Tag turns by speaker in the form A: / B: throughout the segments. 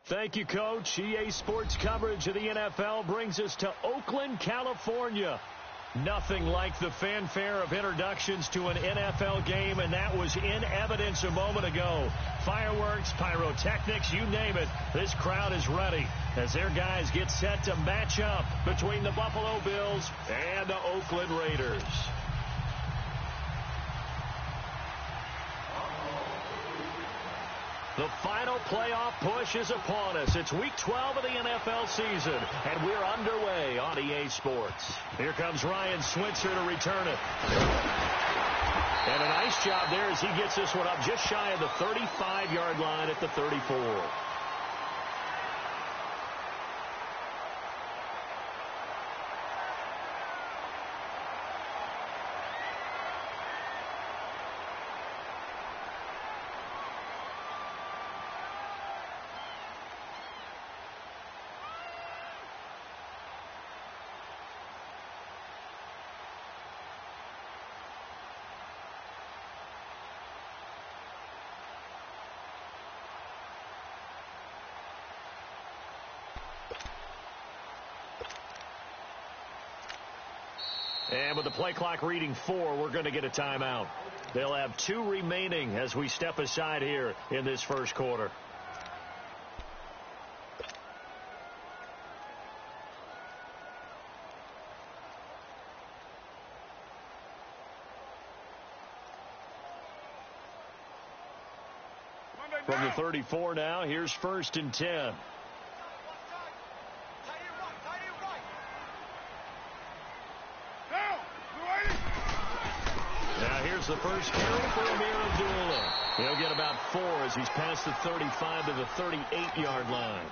A: Thank you, Coach. EA Sports coverage of the NFL brings us to Oakland, California. Nothing like the fanfare of introductions to an NFL game, and that was in evidence a moment ago. Fireworks, pyrotechnics, you name it. This crowd is ready as their guys get set to match up between the Buffalo Bills and the Oakland Raiders. The final playoff push is upon us. It's Week 12 of the NFL season, and we're underway on EA Sports. Here comes Ryan Switzer to return it. And a nice job there as he gets this one up just shy of the 35-yard line at the 34. And with the play clock reading 4, we're going to get a timeout. They'll have 2 remaining as we step aside here in this first quarter. From the 34 now, here's 1st and 10. The first carry for Amir Abdullah. He'll get about 4 as he's past the 35 to the 38-yard line.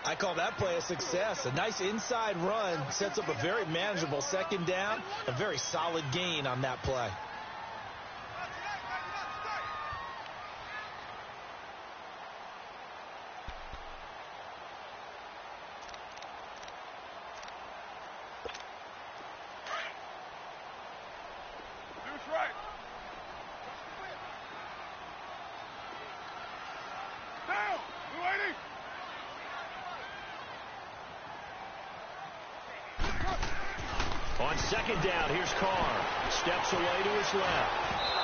B: I call that play a success. A nice inside run sets up a very manageable 2nd down. A very solid gain on that play.
A: On 2nd down, here's Carr. Steps away to his left.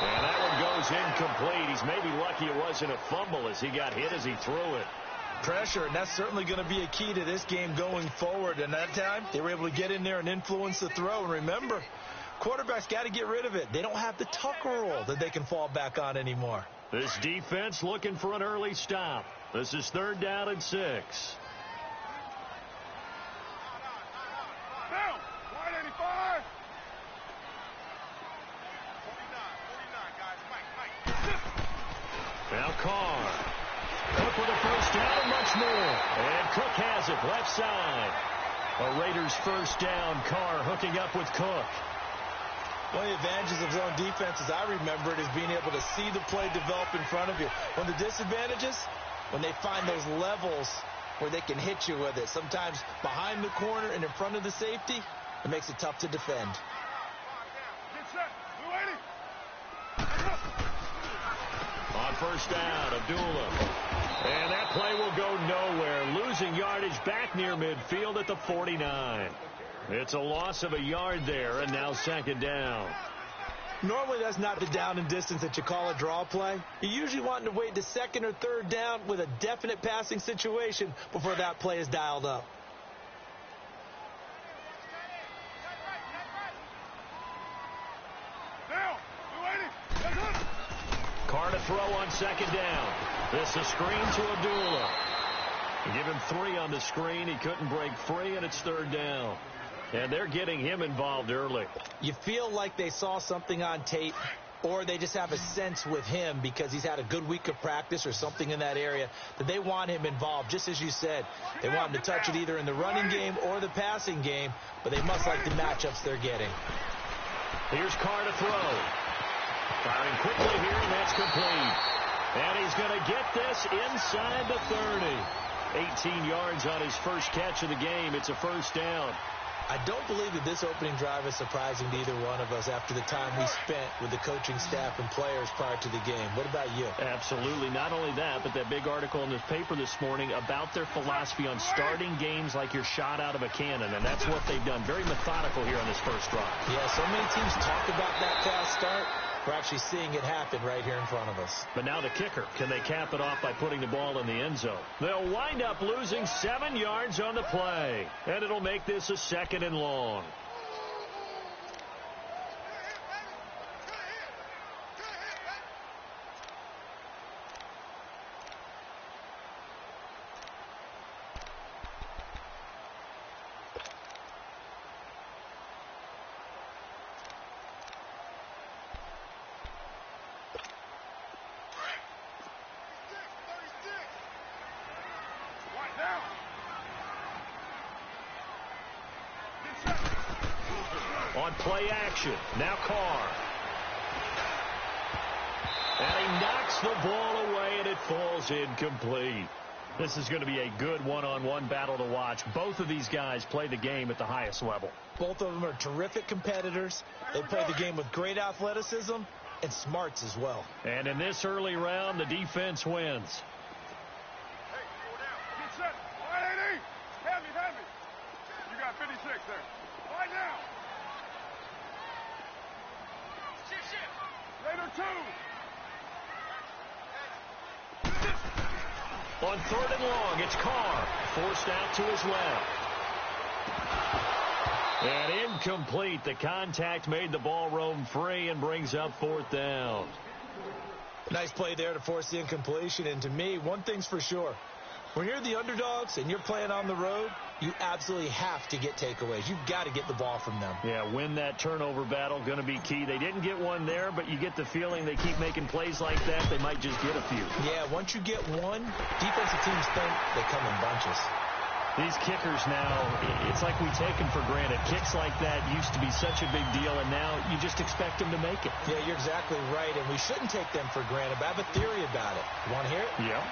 A: And that one goes incomplete. He's maybe lucky it wasn't a fumble as he got hit as he threw it.
B: Pressure, and that's certainly going to be a key to this game going forward. And that time, they were able to get in there and influence the throw. And remember, quarterbacks got to get rid of it. They don't have the tuck roll that they can fall back on anymore.
A: This defense looking for an early stop. This is 3rd down and 6. Now Carr. Cook with a first down and much more. And Cook has it left side. A Raiders first down. Carr hooking up with Cook.
B: One of the advantages of zone defense, as I remember it, is being able to see the play develop in front of you. One of the disadvantages, when they find those levels where they can hit you with it. Sometimes behind the corner and in front of the safety, it makes it tough to defend.
A: On first down, Abdullah. And that play will go nowhere. Losing yardage back near midfield at the 49. It's a loss of a yard there, and now 2nd down.
B: Normally, that's not the down and distance that you call a draw play. You're usually wanting to wait to 2nd or 3rd down with a definite passing situation before that play is dialed up.
A: Carr to throw on 2nd down. This a screen to Abdullah. Give him 3 on the screen. He couldn't break free, and it's 3rd down. And they're getting him involved early.
B: You feel like they saw something on tape, or they just have a sense with him because he's had a good week of practice or something in that area that they want him involved. Just as you said, they want him to touch it either in the running game or the passing game, but they must like the matchups they're getting.
A: Here's Carr to throw. Firing quickly here, and that's complete. And he's going to get this inside the 30. 18 yards on his first catch of the game. It's a first down.
B: I don't believe that this opening drive is surprising to either one of us after the time we spent with the coaching staff and players prior to the game. What about you?
A: Absolutely. Not only that, but that big article in this paper this morning about their philosophy on starting games like you're shot out of a cannon, and that's what they've done. Very methodical here on this first drive.
B: Yeah, so many teams talk about that fast start. We're actually seeing it happen right here in front of us.
A: But now the kicker. Can they cap it off by putting the ball in the end zone? They'll wind up losing 7 yards on the play. And it'll make this a 2nd and long. On play action, now Carr. And he knocks the ball away, and it falls incomplete. This is going to be a good one-on-one battle to watch. Both of these guys play the game at the highest level.
B: Both of them are terrific competitors. They play the game with great athleticism and smarts as well.
A: And in this early round, the defense wins.
C: Hey, go down. Get set. 180. Hand me. You got 56 there. Lie down. Later, 2.
A: On 3rd and long, it's Carr. Forced out to his left. And incomplete. The contact made the ball roam free and brings up 4th down.
B: Nice play there to force the incompletion. And to me, one thing's for sure. When you're the underdogs and you're playing on the road, you absolutely have to get takeaways. You've got to get the ball from them.
A: Yeah, win that turnover battle, going to be key. They didn't get one there, but you get the feeling they keep making plays like that, they might just get a few.
B: Yeah, once you get one, defensive teams think they come in bunches.
A: These kickers now, it's like we take them for granted. Kicks like that used to be such a big deal, and now you just expect them to make it.
B: Yeah, you're exactly right, and we shouldn't take them for granted, but I have a theory about it. You want to hear it?
A: Yeah.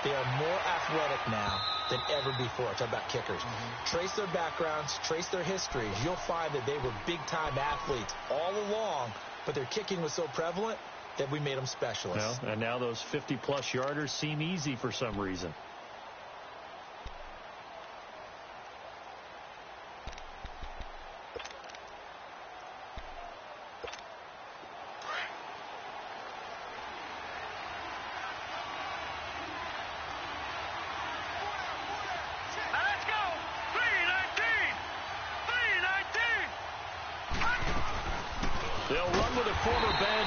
B: They are more athletic now than ever before. Talk about kickers. Trace their backgrounds, trace their histories. You'll find that they were big-time athletes all along, but their kicking was so prevalent that we made them specialists.
A: Well, and now those 50-plus yarders seem easy for some reason.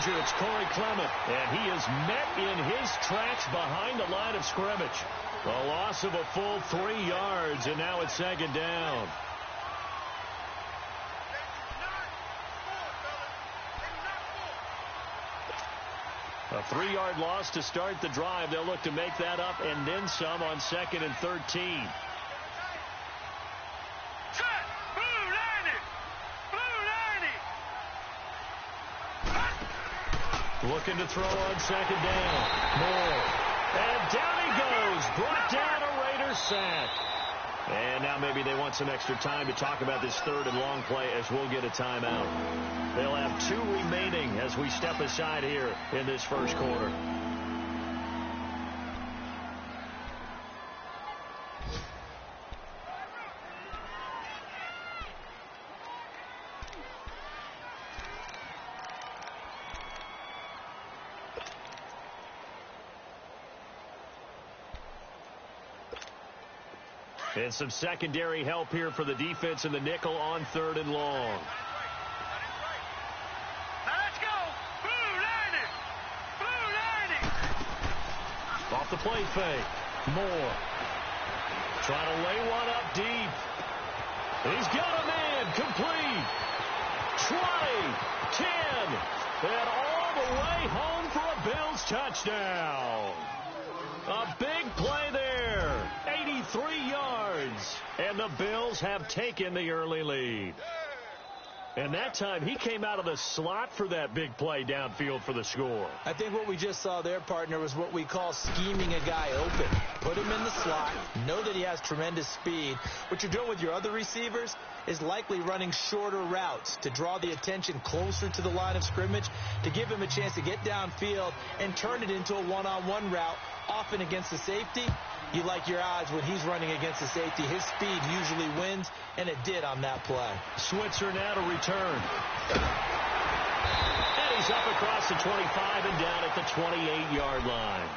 A: It's Corey Clement, and he is met in his tracks behind the line of scrimmage. A loss of a full 3 yards, and now it's 2nd down. A 3-yard loss to start the drive. They'll look to make that up and then some on 2nd and 13. Looking to throw on 2nd down. Moore. And down he goes. Brought down a Raider sack. And now maybe they want some extra time to talk about this 3rd and long play as we'll get a timeout. They'll have 2 remaining as we step aside here in this first quarter. And some secondary help here for the defense in the nickel on 3rd and long.
C: Let's go. Blue 90.
A: Off the play fake. Moore. Trying to lay one up deep. He's got a man. Complete. 20. 10. And all the way home for a Bills touchdown. A big play there. 83 yards. And the Bills have taken the early lead. And that time, he came out of the slot for that big play downfield for the score.
B: I think what we just saw there, partner, was what we call scheming a guy open. Put him in the slot, know that he has tremendous speed. What you're doing with your other receivers is likely running shorter routes to draw the attention closer to the line of scrimmage, to give him a chance to get downfield and turn it into a one-on-one route, often against the safety. You like your odds when he's running against the safety. His speed usually wins, and it did on that play.
A: Switzer now to return. And he's up across the 25 and down at the 28-yard line.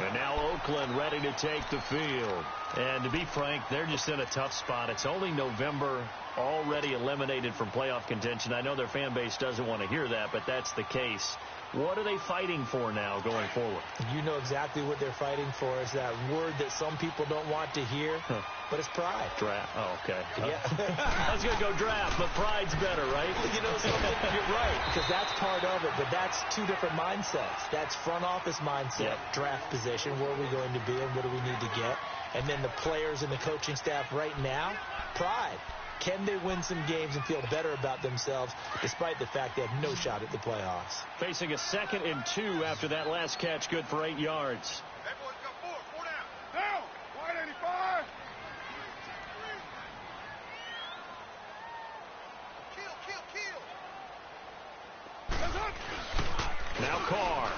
A: And now Oakland ready to take the field. And to be frank, they're just in a tough spot. It's only November, already eliminated from playoff contention. I know their fan base doesn't want to hear that, but that's the case. What are they fighting for now going forward?
B: You know exactly what they're fighting for. Is that word that some people don't want to hear, but it's pride.
A: Draft. Oh, okay.
B: Yeah.
A: I was going to go draft, but pride's better, right?
B: Well, you know something? You're right, because that's part of it, but that's two different mindsets. That's front office mindset, draft position, where are we going to be and what do we need to get? And then the players and the coaching staff right now, pride. Can they win some games and feel better about themselves despite the fact they have no shot at the playoffs?
A: Facing a 2nd and 2 after that last catch, good for 8 yards.
C: Hey, boys, got four down. Down! Wide 85. Kill. That's up.
A: Now Carr.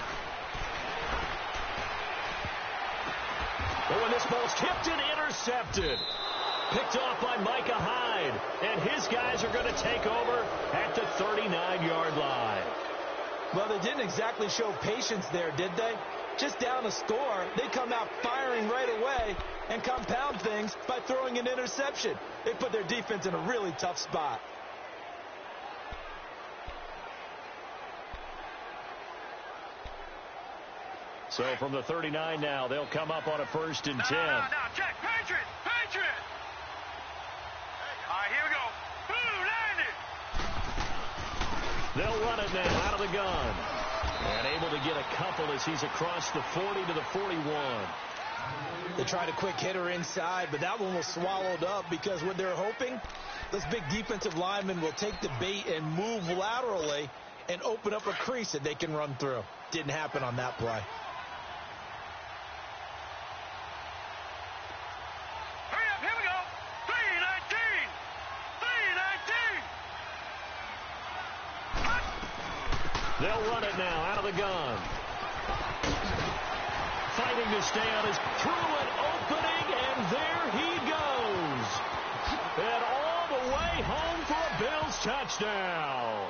A: Oh, and this ball's tipped and intercepted. Picked off by Micah Hyde. And his guys are going to take over at the 39-yard line.
B: Well, they didn't exactly show patience there, did they? Just down a score, they come out firing right away and compound things by throwing an interception. They put their defense in a really tough spot.
A: So from the 39 now, they'll come up on a 1st and 10.
C: Now, check. Patriot. All right, here we go. Boom, landed.
A: They'll run it now out of the gun. And able to get a couple as he's across the 40 to the 41.
B: They tried a quick hitter inside, but that one was swallowed up because what they're hoping, this big defensive lineman will take the bait and move laterally and open up a crease that they can run through. Didn't happen on that play.
C: Hurry up, here we go. 3-19.
A: They'll run it now out of the gun. Fighting to stay on his through an opening, and there he goes. And all the way home for a Bills touchdown.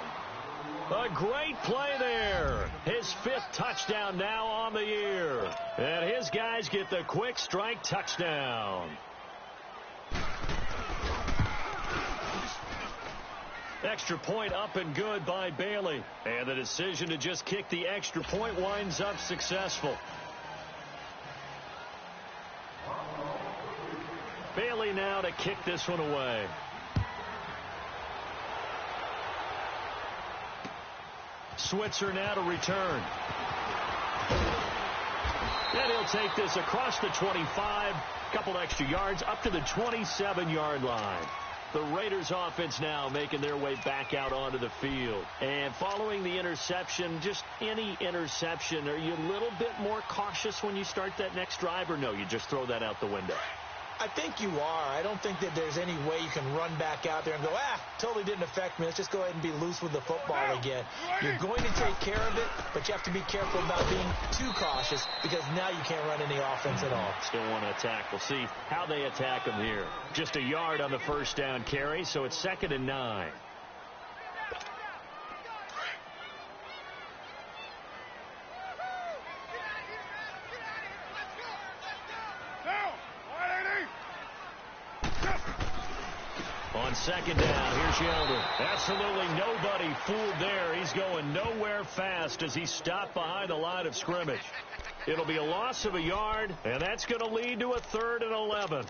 A: A great play there. His 5th touchdown now on the year. And his guys get the quick strike touchdown. Extra point up and good by Bailey. And the decision to just kick the extra point winds up successful. Bailey now to kick this one away. Switzer now to return. And he'll take this across the 25, couple extra yards, up to the 27-yard line. The Raiders offense now making their way back out onto the field. And following the interception, just any interception, are you a little bit more cautious when you start that next drive, or no, you just throw that out the window?
B: I think you are. I don't think that there's any way you can run back out there and go, totally didn't affect me. Let's just go ahead and be loose with the football again. You're going to take care of it, but you have to be careful about being too cautious because now you can't run any offense at all.
A: Still want to attack. We'll see how they attack them here. Just a yard on the 1st down carry, so it's 2nd and 9. On 2nd down, here's Yeldon. Absolutely nobody fooled there. He's going nowhere fast as he's stopped behind the line of scrimmage. It'll be a loss of a yard, and that's going to lead to a 3rd and 11.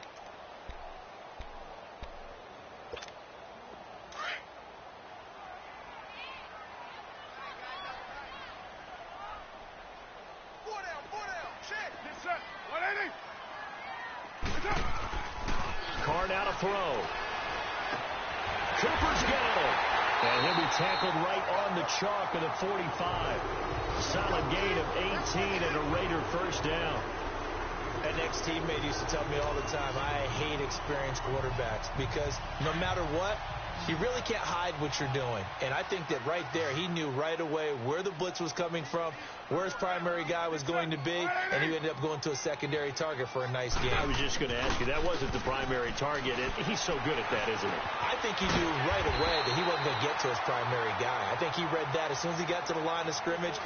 A: Carr now to throw. Cooper's got it. And he'll be tackled right on the chalk of the 45. Solid gain of 18 and a Raider first down.
B: An ex-teammate used to tell me all the time, I hate experienced quarterbacks because no matter what, you really can't hide what you're doing. And I think that right there, he knew right away where the blitz was coming from, where his primary guy was going to be, and he ended up going to a secondary target for a nice game.
A: I was just going to ask you, that wasn't the primary target. He's so good at that, isn't he?
B: I think he knew right away that he wasn't going to get to his primary guy. I think he read that as soon as he got to the line of scrimmage,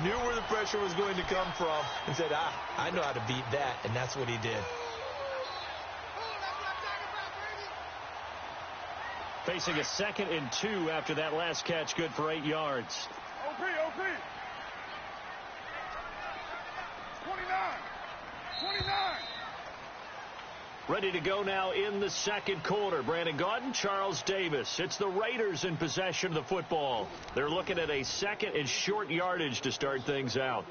B: knew where the pressure was going to come from, and said, I know how to beat that, and that's what he did.
A: Facing a 2nd and 2 after that last catch, good for 8 yards.
C: OP. 29.
A: Ready to go now in the second quarter. Brandon Gaudin, Charles Davis. It's the Raiders in possession of the football. They're looking at a 2nd and short yardage to start things out.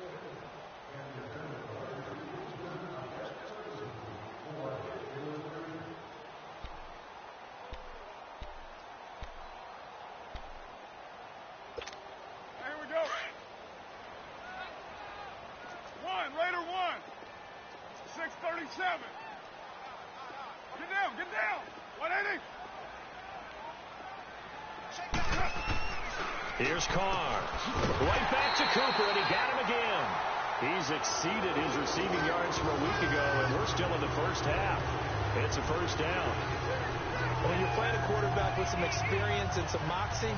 C: Raider 1. 6:37. Get down. 180.
A: Here's Carr. Right back to Cooper, and he got him again. He's exceeded his receiving yards from a week ago, and we're still in the first half. It's a first down.
B: When you're playing a quarterback with some experience and some moxie,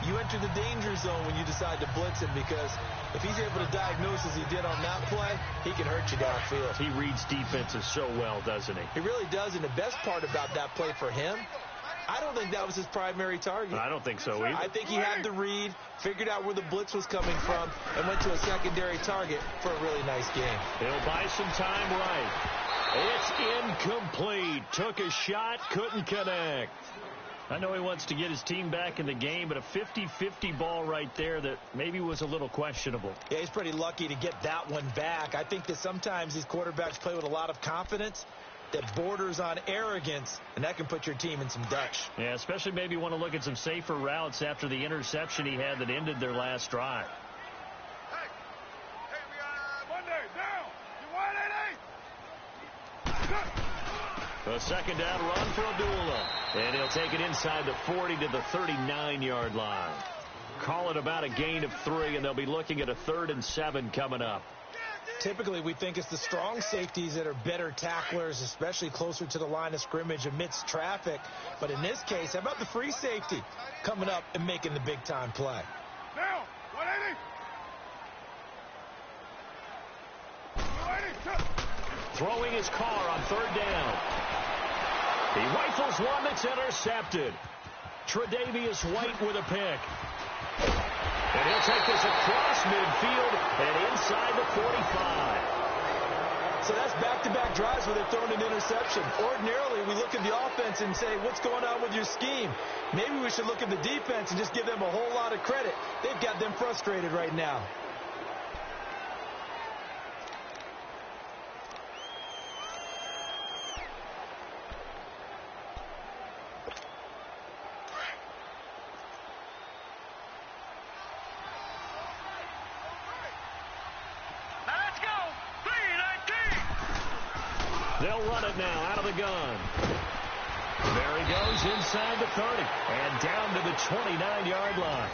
B: you enter the danger zone when you decide to blitz him, because if he's able to diagnose as he did on that play, he can hurt you downfield.
A: He reads defenses so well, doesn't he?
B: He really does, and the best part about that play for him, I don't think that was his primary target.
A: I don't think so either.
B: I think he had the read, figured out where the blitz was coming from, and went to a secondary target for a really nice game.
A: He'll buy some time right. It's incomplete. Took a shot, couldn't connect. I know he wants to get his team back in the game, but a 50-50 ball right there that maybe was a little questionable.
B: Yeah, he's pretty lucky to get that one back. I think that sometimes these quarterbacks play with a lot of confidence that borders on arrogance, and that can put your team in some Dutch.
A: Yeah, especially maybe want to look at some safer routes after the interception he had that ended their last drive.
C: Hey, we got Monday down. You 180.
A: A second down run for Abdullah. And he'll take it inside the 40 to the 39-yard line. Call it about a gain of 3, and they'll be looking at a 3rd and 7 coming up.
B: Typically, we think it's the strong safeties that are better tacklers, especially closer to the line of scrimmage amidst traffic. But in this case, how about the free safety coming up and making the big-time play?
C: Now, 180. 180.
A: Throwing his car on 3rd down. He rifles one that's intercepted. Tre'Davious White with a pick. And he'll take this across midfield and inside the 45.
B: So that's back-to-back drives where they've thrown an interception. Ordinarily, we look at the offense and say, what's going on with your scheme? Maybe we should look at the defense and just give them a whole lot of credit. They've got them frustrated right now.
A: They'll run it now out of the gun. There he goes inside the 30 and down to the 29-yard line.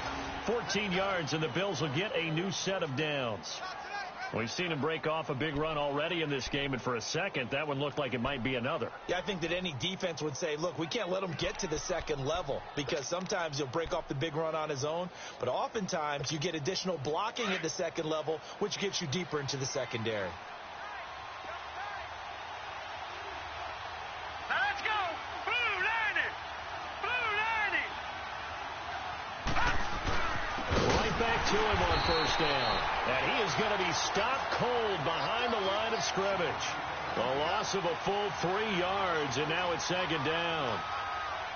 A: 14 yards, and the Bills will get a new set of downs. We've seen him break off a big run already in this game, and for a second, that one looked like it might be another.
B: Yeah, I think that any defense would say, look, we can't let him get to the second level, because sometimes he'll break off the big run on his own, but oftentimes you get additional blocking at the second level, which gets you deeper into the secondary.
A: To him on 1st down. And he is going to be stopped cold behind the line of scrimmage. A loss of a full 3 yards, and now it's 2nd down.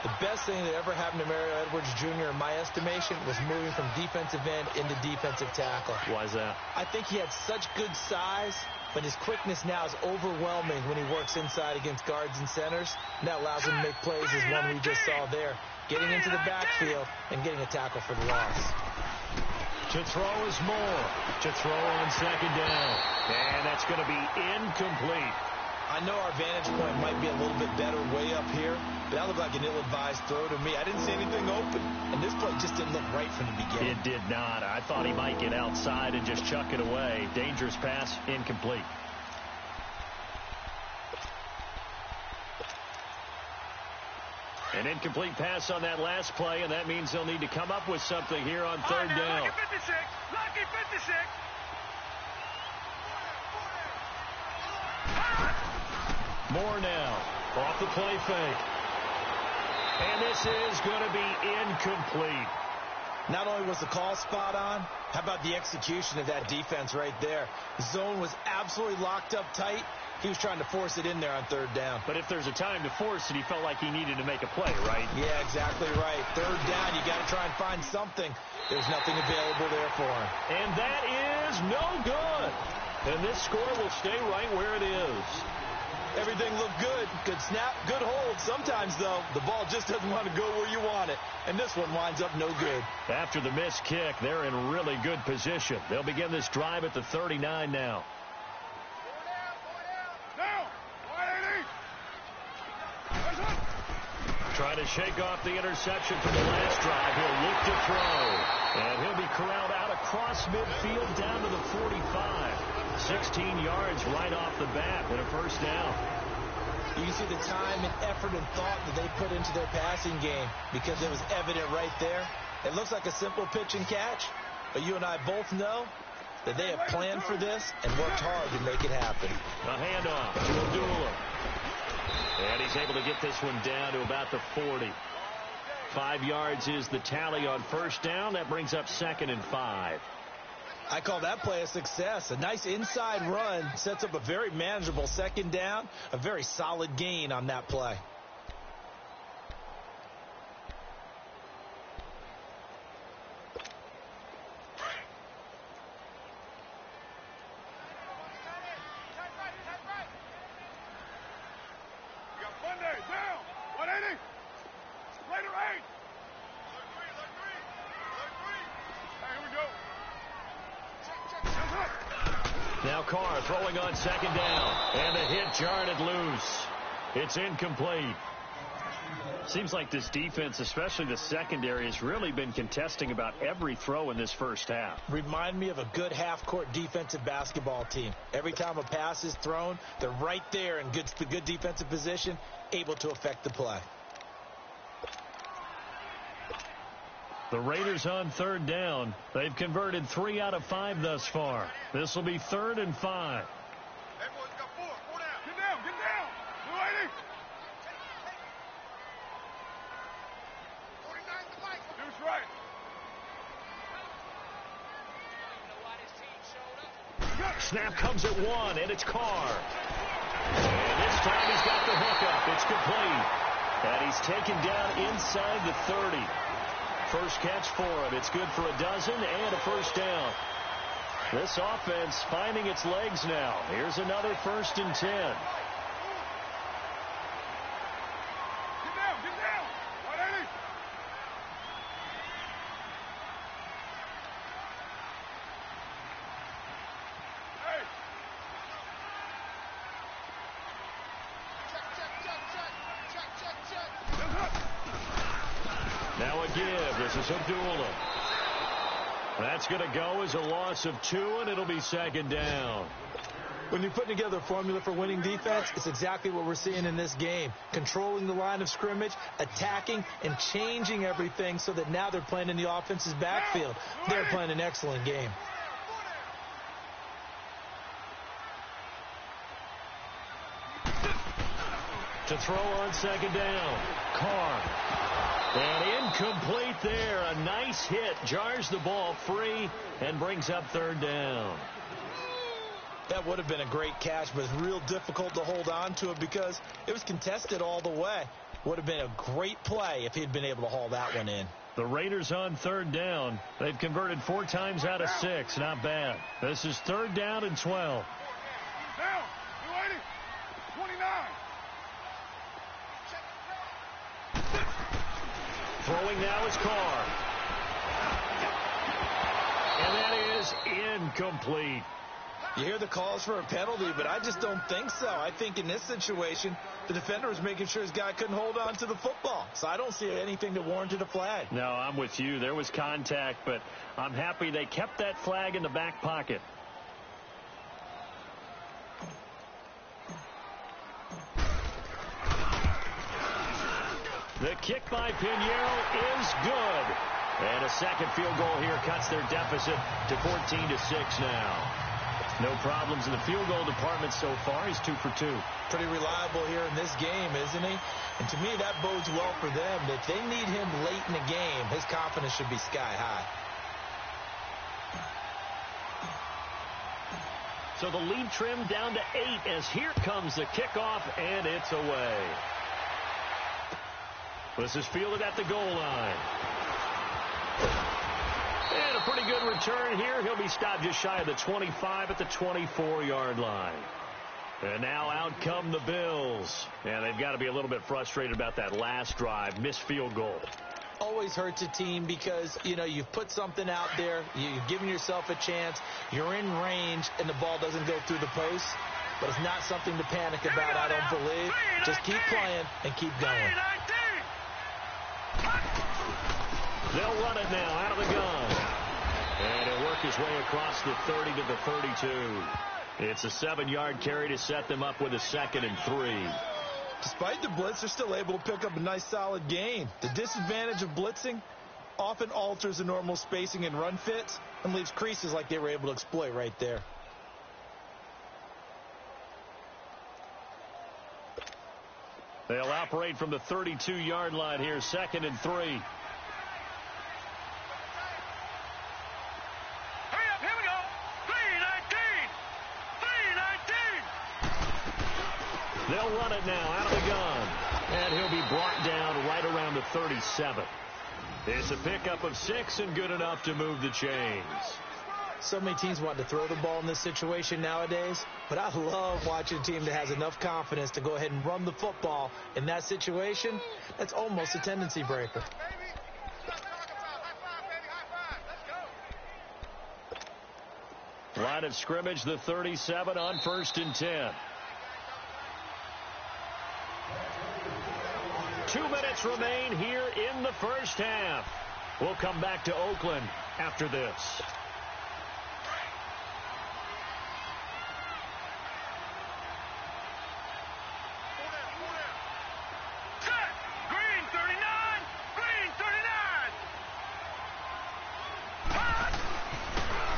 B: The best thing that ever happened to Mario Edwards Jr., in my estimation, was moving from defensive end into defensive tackle.
A: Why is that?
B: I think he had such good size, but his quickness now is overwhelming when he works inside against guards and centers. And that allows him to make plays as one we just saw there. getting into the backfield and getting a tackle for the loss.
A: To throw is Moore. To throw on second down. And that's going to be incomplete.
B: I know our vantage point might be a little bit better way up here, but that looked like an ill-advised throw to me. I didn't see anything open, and this play just didn't look right from the beginning.
A: It did not. I thought he might get outside and just chuck it away. Dangerous pass, incomplete. An incomplete pass on that last play, and that means they'll need to come up with something here on third down.
C: Lucky 56. Lucky 56.
A: More now. Off the play fake. And this is going to be incomplete.
B: Not only was the call spot on, how about the execution of that defense right there? The zone was absolutely locked up tight. He was trying to force it in there on third down.
A: But if there's a time to force it, he felt like he needed to make a play, right?
B: Yeah, exactly right. Third down, you got to try and find something. There's nothing available there for him.
A: And that is no good. And this score will stay right where it is.
B: Everything looked good. Good snap, good hold. Sometimes, though, the ball just doesn't want to go where you want it. And this one winds up no good.
A: After the missed kick, they're in really good position. They'll begin this drive at the 39 now. Trying to shake off the interception from the last drive. He'll look to throw. And he'll be corralled out across midfield down to the 45. 16 yards right off the bat and a first down.
B: You can see the time and effort and thought that they put into their passing game because it was evident right there. It looks like a simple pitch and catch, but you and I both know that they have planned for this and worked hard to make it happen.
A: A handoff to Abdullah. And he's able to get this one down to about the 40. 5 yards is the tally on first down. That brings up 2nd and 5.
B: I call that play a success. A nice inside run sets up a very manageable second down. A very solid gain on that play.
A: Now Carr throwing on second down. And the hit jarred loose. It's incomplete. Seems like this defense, especially the secondary, has really been contesting about every throw in this first half.
B: Remind me of a good half-court defensive basketball team. Every time a pass is thrown, they're right there in good defensive position, able to affect the play.
A: The Raiders on third down. They've converted 3 out of 5 thus far. This will be 3rd and 5.
C: Hey, boys, got 4. 4 down. Get down. Get down. Blue 80. 49's the mic. Deuce right.
A: Snap comes at 1, and it's Carr. And this time he's got the hook up. It's complete. And he's taken down inside the 30. First catch for him. It's good for a dozen and a first down. This offense finding its legs now. Here's another 1st and 10.
C: Get down. Get down. 180. Hey. Check.
A: Now a give. This is Abdullah. That's going to go as a loss of 2, and it'll be 2nd down.
B: When you're putting together a formula for winning defense, it's exactly what we're seeing in this game. Controlling the line of scrimmage, attacking, and changing everything so that now they're playing in the offense's backfield. They're playing an excellent game.
A: To throw on second down. Carr. And incomplete there. A nice hit. Jars the ball free and brings up 3rd down.
B: That would have been a great catch, but it's real difficult to hold on to it because it was contested all the way. Would have been a great play if he'd been able to haul that one in.
A: The Raiders on 3rd down. They've converted 4 times out of 6. Not bad. This is 3rd down and 12.
C: Down. 280. 29.
A: Throwing now is Carr. And that is incomplete.
B: You hear the calls for a penalty, but I just don't think so. I think in this situation, the defender was making sure his guy couldn't hold on to the football. So I don't see anything that warranted a flag.
A: No, I'm with you. There was contact, but I'm happy they kept that flag in the back pocket. The kick by Pinheiro is good. And a second field goal here cuts their deficit to 14-6 now. No problems in the field goal department so far. He's 2 for 2.
B: Pretty reliable here in this game, isn't he? And to me, that bodes well for them. If they need him late in the game, his confidence should be sky high.
A: So the lead trimmed down to 8 as here comes the kickoff, and it's away. This is fielded at the goal line. And a pretty good return here. He'll be stopped just shy of the 25 at the 24-yard line. And now out come the Bills. And they've got to be a little bit frustrated about that last drive. Missed field goal.
B: Always hurts a team because, you know, you've put something out there. You've given yourself a chance. You're in range, and the ball doesn't go through the post. But it's not something to panic about, I don't believe. Just keep playing and keep going.
A: They'll run it now out of the gun. And he'll work his way across the 30 to the 32. It's a 7-yard carry to set them up with a 2nd and 3.
B: Despite the blitz, they're still able to pick up a nice solid gain. The disadvantage of blitzing often alters the normal spacing and run fits and leaves creases like they were able to exploit right there.
A: They'll operate from the 32-yard line here, 2nd and 3. They'll run it now out of the gun. And he'll be brought down right around the 37. It's a pickup of 6 and good enough to move the chains.
B: So many teams want to throw the ball in this situation nowadays, but I love watching a team that has enough confidence to go ahead and run the football. In that situation, that's almost a tendency breaker.
A: Line of scrimmage, the 37 on 1st and 10. 2 minutes remain here in the first half. We'll come back to Oakland after this.
C: Green 39! Green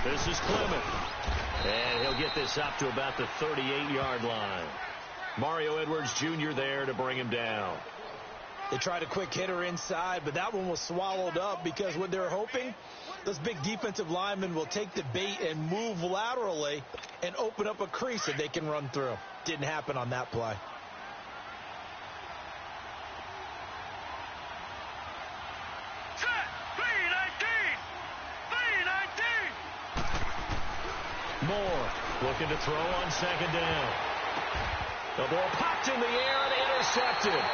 C: 39!
A: This is Clement. And he'll get this up to about the 38-yard line. Mario Edwards Jr. there to bring him down.
B: They tried a quick hitter inside, but that one was swallowed up because what they're hoping, those big defensive linemen will take the bait and move laterally and open up a crease that they can run through. Didn't happen on that play.
A: Moore looking to throw on 2nd down. The ball popped in the air and intercepted.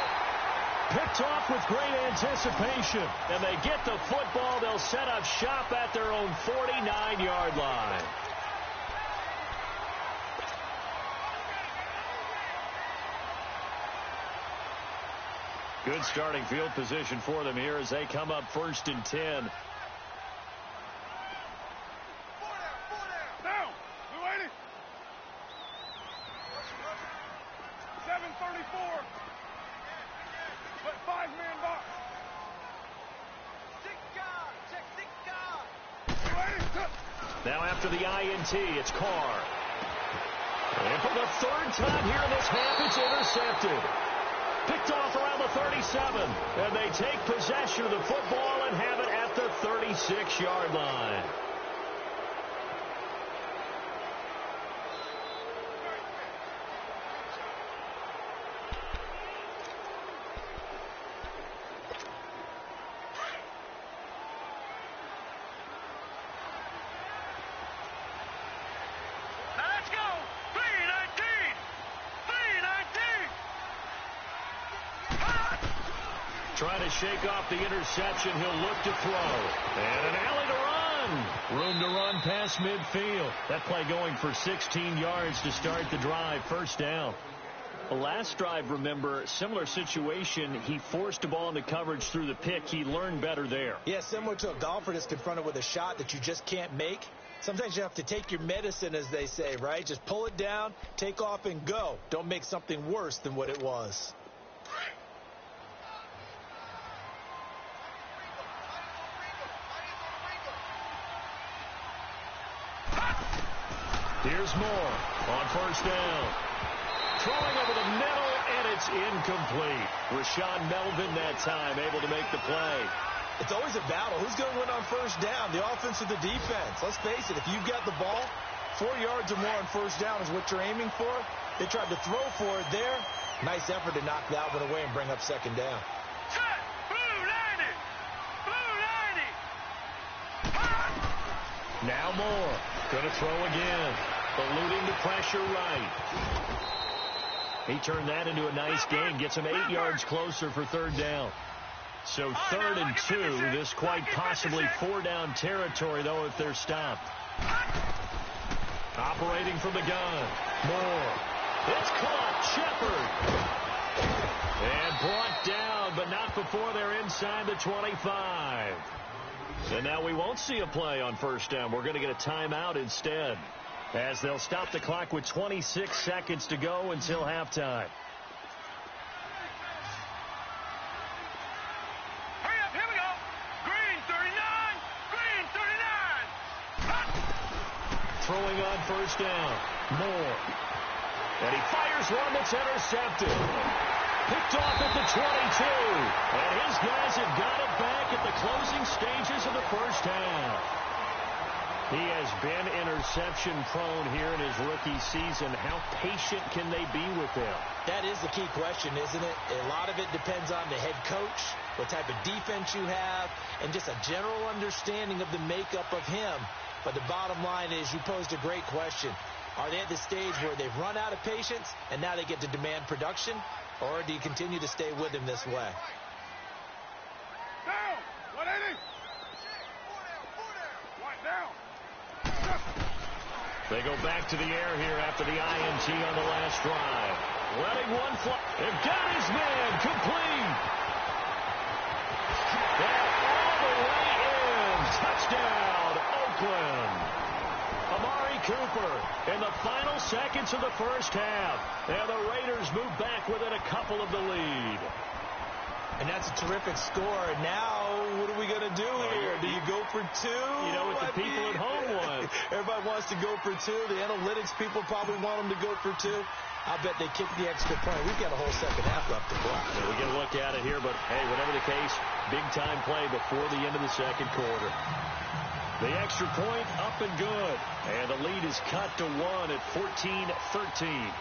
A: Picked off with great anticipation. And they get the football. They'll set up shop at their own 49-yard line. Good starting field position for them here as they come up 1st and 10.
C: Down! 280! 734! But 5-man box!
A: Now after the INT, it's Carr. And for the 3rd time here in this half, it's intercepted. Picked off around the 37. And they take possession of the football and have it at the 36-yard line. Trying to shake off the interception. He'll look to throw. And an alley to run. Room to run past midfield. That play going for 16 yards to start the drive. First down. The last drive, remember, similar situation. He forced the ball into coverage through the pick. He learned better there.
B: Yeah, similar to a golfer that's confronted with a shot that you just can't make. Sometimes you have to take your medicine, as they say, right? Just pull it down, take off, and go. Don't make something worse than what it was.
A: Here's Moore on first down. Throwing over the middle, and it's incomplete. Rashawn Melvin that time able to make the play.
B: It's always a battle. Who's going to win on first down, the offense or the defense? Let's face it, if you've got the ball, 4 yards or more on first down is what you're aiming for. They tried to throw for it there. Nice effort to knock that one away and bring up second down.
C: Set! Blue 90! Blue 90!
A: Now Moore. Going to throw again. Eluding the pressure right. He turned that into a nice gain. Gets him 8 yards closer for third down. So 3rd and 2. This quite possibly 4-down territory, though, if they're stopped. Operating from the gun. Moore. It's caught. Shepard. And brought down, but not before they're inside the 25. And now we won't see a play on first down. We're going to get a timeout instead, as they'll stop the clock with 26 seconds to go until halftime.
C: Hurry up, here we go. Green 39, green 39.
A: Throwing on first down. Moore. And he fires one that's intercepted. Picked off at the 22. And his guys have got it back at the closing stages of the first half. He has been interception prone here in his rookie season. How patient can they be with him?
B: That is the key question, isn't it? A lot of it depends on the head coach, what type of defense you have, and just a general understanding of the makeup of him. But the bottom line is, you posed a great question. Are they at the stage where they've run out of patience and now they get to demand production? Or do you continue to stay with him this way?
C: Down! 180! One down!
A: They go back to the air here after the INT on the last drive. Letting one fly. They've got his man complete. And all the way in. Touchdown, Oakland. Amari Cooper in the final seconds of the first half. And the Raiders move back within a couple of the lead.
B: And that's a terrific score. Now, what are we going to do here? Do you go for two?
A: You know what the people at home want.
B: Everybody wants to go for two. The analytics people probably want them to go for two. I bet they kick the extra point. We've got a whole second half left to play.
A: So we get a look at it here, but, hey, whatever the case, big-time play before the end of the second quarter. The extra point up and good. And the lead is cut to 1 at 14-13.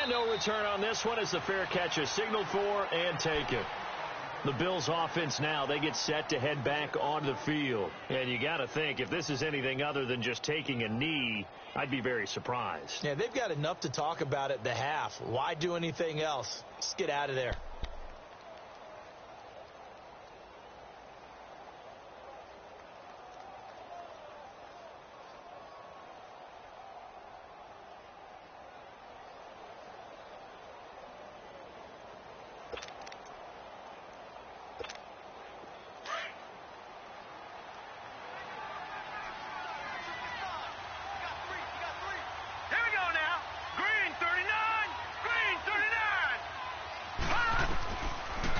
A: And no return on this one as the fair catch is signaled for and taken. The Bills offense now, they get set to head back onto the field. And you got to think, if this is anything other than just taking a knee, I'd be very surprised.
B: Yeah, they've got enough to talk about at the half. Why do anything else? Just get out of there.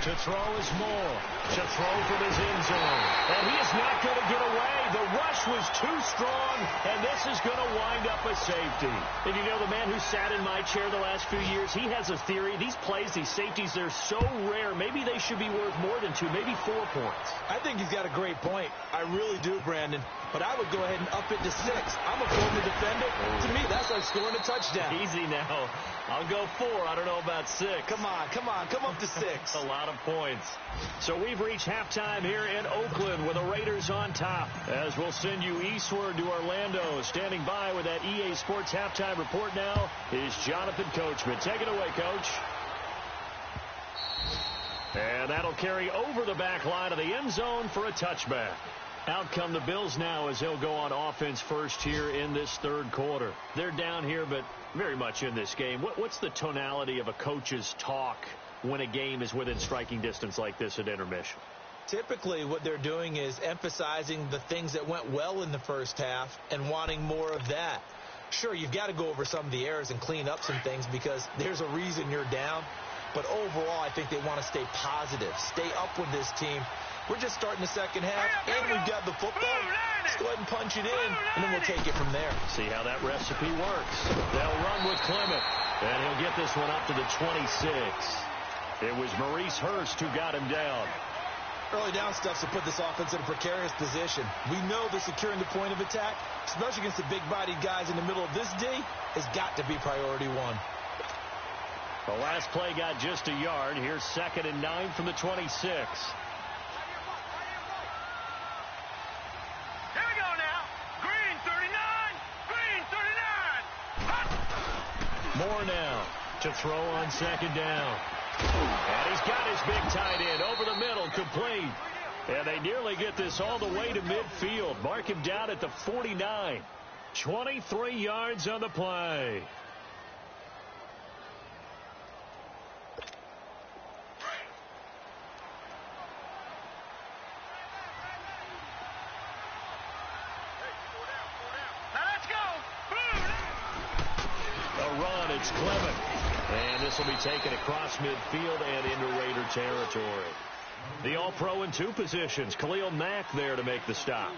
A: To throw is Moore. To throw from his end zone. And he is not going to get away. The rush was too strong, and this is going to wind up a safety. And you know, the man who sat in my chair the last few years, he has a theory. These plays, these safeties, they're so rare. Maybe they should be worth more than 2, maybe 4 points.
B: I think he's got a great point. I really do, Brandon. But I would go ahead and up it to 6. I'm a former defender. To me, that's like scoring a touchdown.
A: Easy now. I'll go 4. I don't know about 6.
B: Come on. Come up to 6.
A: A lot of points. So we've reached halftime here in Oakland with the Raiders Bears on top as we'll send you eastward to Orlando. Standing by with that EA Sports halftime report now is Jonathan Coachman. Take it away, Coach. And that'll carry over the back line of the end zone for a touchback. Out come the Bills now as they'll go on offense first here in this third quarter. They're down here, but very much in this game. What's the tonality of a coach's talk when a game is within striking distance like this at intermission?
B: Typically, what they're doing is emphasizing the things that went well in the first half and wanting more of that. Sure, you've got to go over some of the errors and clean up some things because there's a reason you're down. But overall, I think they want to stay positive, stay up with this team. We're just starting the second half, and we've got the football. Let's go ahead and punch it in, and then we'll take it from there.
A: See how that recipe works. They'll run with Clement, and he'll get this one up to the 26. It was Maurice Hurst who got him down.
B: Early down stuff to put this offense in a precarious position. We know that securing the point of attack, especially against the big-bodied guys in the middle of this D, has got to be priority one.
A: The last play got just a yard. Here's 2nd and 9 from the 26.
C: Here we go now. Green 39. Green 39.
A: More now to throw on 2nd down. And he's got his big tight end over the middle, complete. And they nearly get this all the way to midfield. Mark him down at the 49. 23 yards on the play. It's Clement. And this will be taken across midfield and into Raider territory. The All-Pro in 2 positions. Khalil Mack there to make the stop.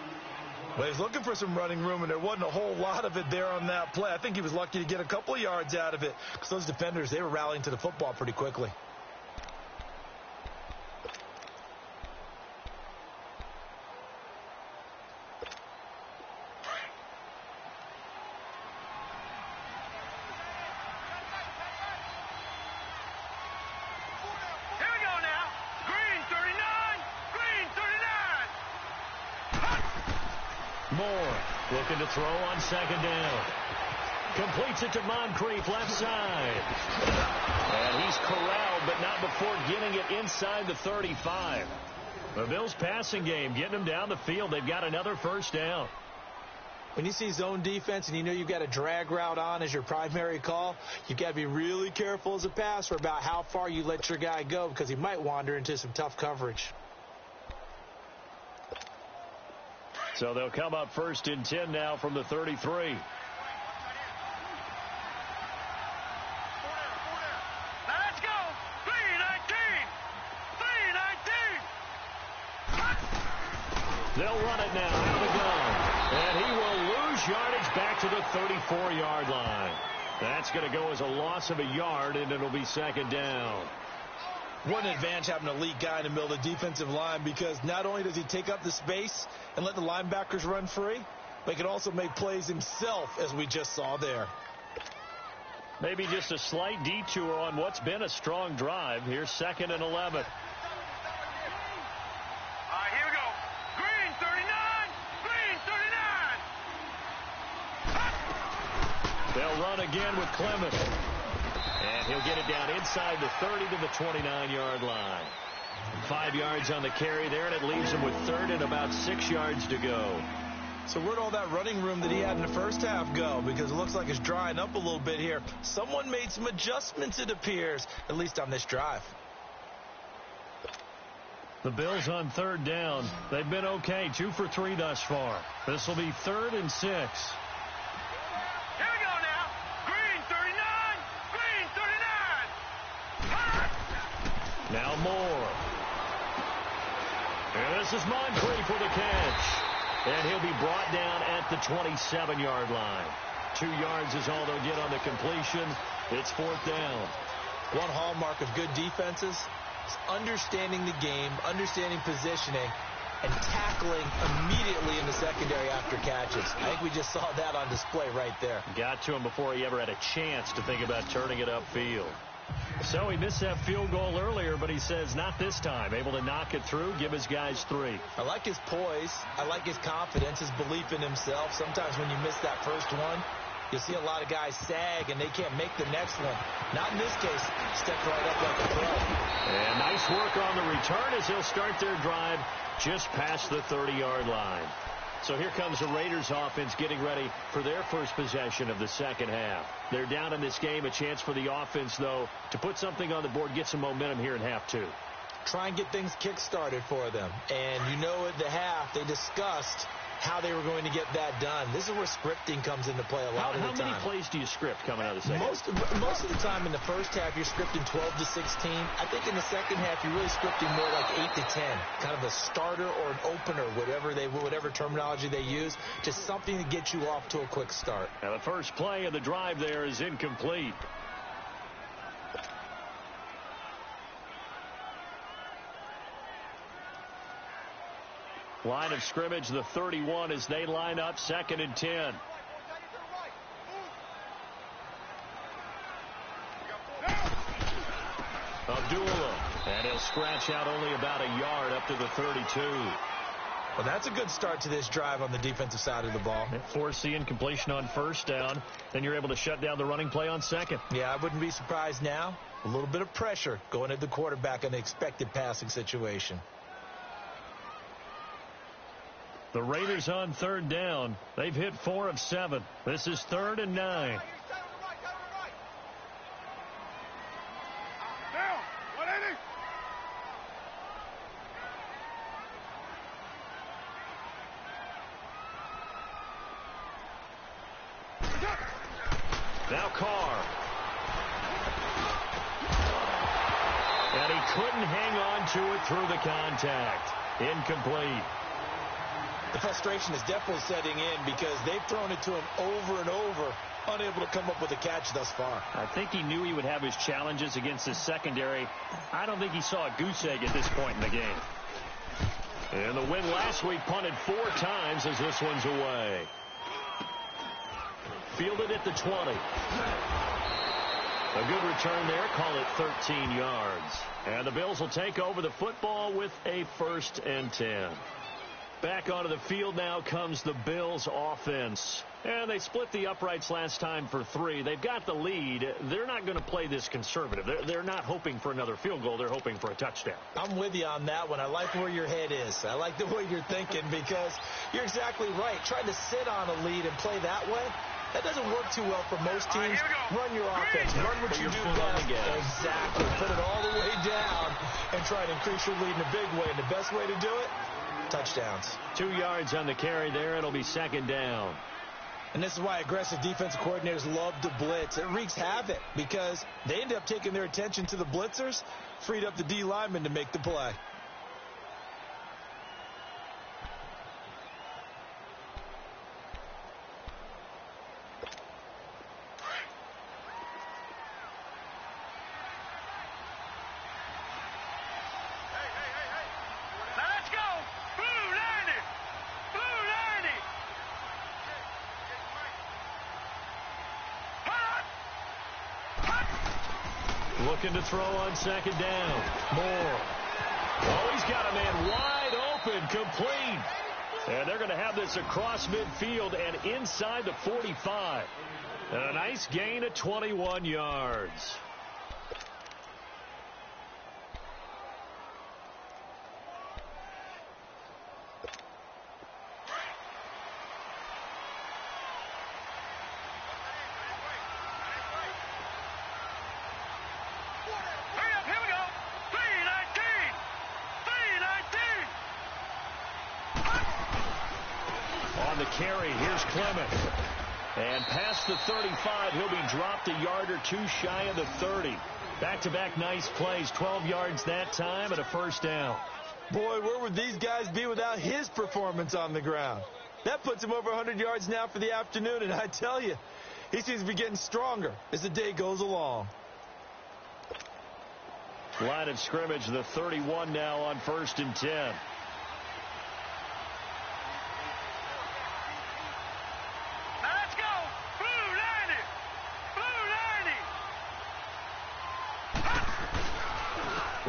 B: Well, he was looking for some running room, and there wasn't a whole lot of it there on that play. I think he was lucky to get a couple of yards out of it because those defenders, they were rallying to the football pretty quickly.
A: Moore looking to throw on 2nd down. Completes it to Moncrief left side. And he's corralled, but not before getting it inside the 35. The Bills passing game getting them down the field. They've got another first down.
B: When you see zone defense and you know you've got a drag route on as your primary call, you've got to be really careful as a passer about how far you let your guy go because he might wander into some tough coverage.
A: So they'll come up 1st and 10 now from the 33.
C: Now let's go. 319. 319.
A: They'll run it now out of the gun. And he will lose yardage back to the 34-yard line. That's going to go as a loss of a yard, and it'll be 2nd down.
B: What an advantage having an elite guy in the middle of the defensive line because not only does he take up the space and let the linebackers run free, but he can also make plays himself, as we just saw there.
A: Maybe just a slight detour on what's been a strong drive. Here's 2nd and 11.
C: Here we go. Green 39. Green 39.
A: They'll run again with Clement. And he'll get it down inside the 30 to the 29-yard line. 5 yards on the carry there, and it leaves him with 3rd and about 6 yards to go.
B: So where'd all that running room that he had in the first half go? Because it looks like it's drying up a little bit here. Someone made some adjustments, it appears, at least on this drive.
A: The Bills on 3rd down. They've been okay, 2 for 3 thus far. This will be 3rd and 6. Now Moore. And this is Moncrief with a catch. And he'll be brought down at the 27-yard line. 2 yards is all they'll get on the completion. It's 4th down.
B: One hallmark of good defenses is understanding the game, understanding positioning, and tackling immediately in the secondary after catches. I think we just saw that on display right there.
A: Got to him before he ever had a chance to think about turning it upfield. So he missed that field goal earlier, but he says not this time. Able to knock it through, give his guys 3.
B: I like his poise. I like his confidence, his belief in himself. Sometimes when you miss that first one, you'll see a lot of guys sag and they can't make the next one. Not in this case. Stepped right up like a pro.
A: And nice work on the return as he'll start their drive just past the 30-yard line. So here comes the Raiders offense getting ready for their first possession of the second half. They're down in this game. A chance for the offense, though, to put something on the board, get some momentum here in half 2.
B: Try and get things kick-started for them. And you know at the half they discussed how they were going to get that done. This is where scripting comes into play a lot of the time.
A: How many plays do you script coming out of the second
B: half? Most of the time in the first half, you're scripting 12 to 16. I think in the second half, you're really scripting more like 8 to 10. Kind of a starter or an opener, whatever terminology they use. Just something to get you off to a quick start.
A: Now the first play of the drive there is incomplete. Line of scrimmage, the 31, as they line up, 2nd and 10. Abdullah, and he'll scratch out only about a yard up to the 32.
B: Well, that's a good start to this drive on the defensive side of the ball.
A: Force the incompletion on first down, then you're able to shut down the running play on second.
B: Yeah, I wouldn't be surprised now. A little bit of pressure going at the quarterback in the expected passing situation.
A: The Raiders on 3rd down. They've hit 4 of 7. This is 3rd and 9.
C: Down, 180.
A: Now Carr. And he couldn't hang on to it through the contact. Incomplete.
B: The frustration is definitely setting in because they've thrown it to him over and over, unable to come up with a catch thus far.
A: I think he knew he would have his challenges against his secondary. I don't think he saw a goose egg at this point in the game. And the win last week punted 4 times as this one's away. Fielded at the 20. A good return there. Call it 13 yards. And the Bills will take over the football with a 1st and 10. Back onto the field now comes the Bills offense. And they split the uprights last time for 3. They've got the lead. They're not going to play this conservative. They're not hoping for another field goal. They're hoping for a touchdown.
B: I'm with you on that one. I like where your head is. I like the way you're thinking because you're exactly right. Trying to sit on a lead and play that way, that doesn't work too well for most teams. Run your offense. Run what you do best. Exactly. Put it all the way down and try to increase your lead in a big way. And the best way to do it, touchdowns.
A: 2 yards on the carry there. It'll be 2nd down.
B: And this is why aggressive defensive coordinators love to blitz. It wreaks havoc because they end up taking their attention to the blitzers, freed up the D lineman to make the play.
A: Looking to throw on 2nd down. Moore. Oh, he's got a man wide open, complete. And they're going to have this across midfield and inside the 45. And a nice gain of 21 yards. Carry. Here's Clement. And past the 35, he'll be dropped a yard or 2 shy of the 30. Back-to-back nice plays. 12 yards that time and a 1st down.
B: Boy, where would these guys be without his performance on the ground? That puts him over 100 yards now for the afternoon, and I tell you, he seems to be getting stronger as the day goes along.
A: Line of scrimmage, the 31 now on 1st and 10.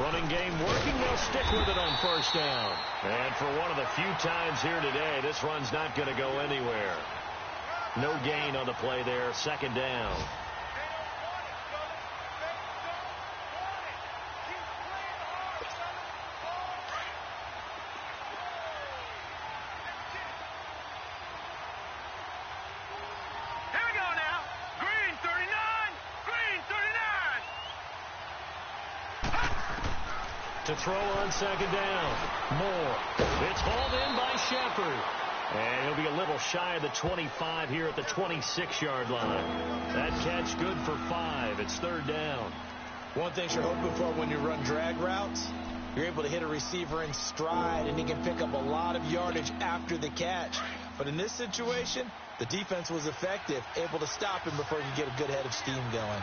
A: Running game working. They'll stick with it on first down. And for one of the few times here today, this run's not going to go anywhere. No gain on the play there. Second down. To throw on second down. Moore. It's hauled in by Shepard. And he'll be a little shy of the 25 here at the 26-yard line. That catch good for 5. It's third down.
B: One thing you're hoping for when you run drag routes, you're able to hit a receiver in stride, and he can pick up a lot of yardage after the catch. But in this situation, the defense was effective, able to stop him before he could get a good head of steam going.